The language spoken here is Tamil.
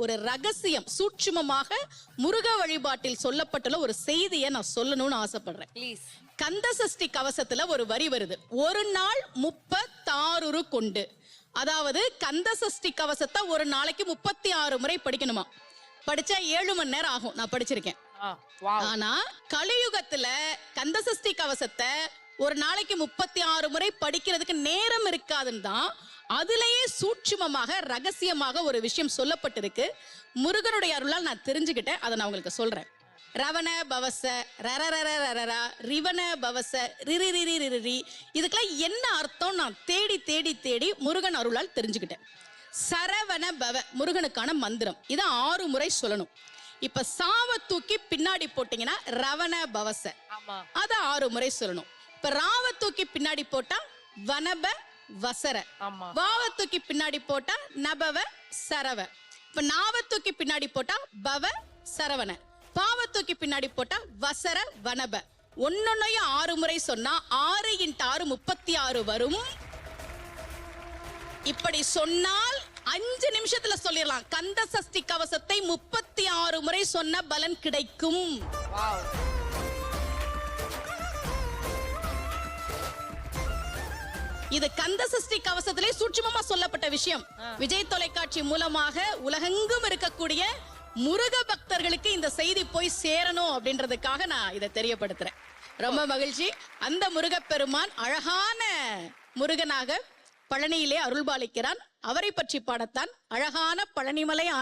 ஒரு ரகசியம் சூட்சுமமாக முருக வழிபாட்டில் சொல்லப்பட்டுள்ள ஒரு செய்தியை நான் சொல்லணும்னு ஆசைப்படுறேன். ப்ளீஸ். கந்த சஷ்டி கவசத்துல ஒரு வரி வருது, ஒரு நாள் 36 கொண்டு. அதாவது கந்த சஷ்டி கவசத்தை ஒரு நாளைக்கு 36 முறை படிக்கணுமா. படிச்சா 7 மணி நேரம் ஆகும். நான் படிச்சிருக்கேன். ஆனா கலியுகத்துல கந்த சஷ்டி கவசத்தை ஒரு நாளைக்கு 36 முறை படிக்கிறதுக்கு நேரம் இருக்காதுன்னு தான் அதுலயே சூட்சுமமாக ரகசியமாக ஒரு விஷயம் சொல்லப்பட்டிருக்கு. முருகனுடைய அருளால் நான் தெரிஞ்சுக்கிட்டேன். அதை நான் உங்களுக்கு சொல்றேன். ரவண பவச ரரரரரரரா ரிவண பவச ரிரிரிரிரிரி, இதுக்கெல்லாம் என்ன அர்த்தம் நான் தேடி தேடி தேடி முருகன் அருளால் தெரிஞ்சுக்கிட்டேன். சரவண பவ முருகனுக்கான மந்திரம். இதை 6 முறை சொல்லணும். இப்ப சாவ தூக்கி பின்னாடி போட்டீங்கன்னா ரவண பவச, அத 6 முறை சொல்லணும். இப்ப ராவ தூக்கி பின்னாடி போட்டா வனப வசர, வாவ தூக்கி பின்னாடி போட்டா நபவ சரவ, இப்ப நாவ தூக்கி பின்னாடி போட்டா பவ சரவண, பாவ தூக்கி பின்னாடி போட்டா வசர வனப. ஒன்னொன்னையும் 6 முறை சொன்னா 6 × 6 36 வரும். இப்படி சொன்னால் 5 நிமிஷத்துல சொல்லிடலாம். கந்த சஷ்டி கவசத்தை 36 முறை சொன்ன பலன் கிடைக்கும். இது கந்த சஷ்டி கவசத்திலே சூட்சுமமா சொல்லப்பட்ட விஷயம். விஜய் தொலைக்காட்சி மூலமாக உலகெங்கும் இருக்கக்கூடிய முருக பக்தர்களுக்கு இந்த செய்தி போய் சேரணும் அப்படின்றதுக்காக நான் இதை தெரியப்படுத்துறேன். ரொம்ப மகிழ்ச்சி. அந்த முருகப்பெருமான் அழகான முருகனாக பழனியிலே அருள்பாலிக்கிறான். அவரை பற்றி பாடத்தான் அழகான பழனிமலை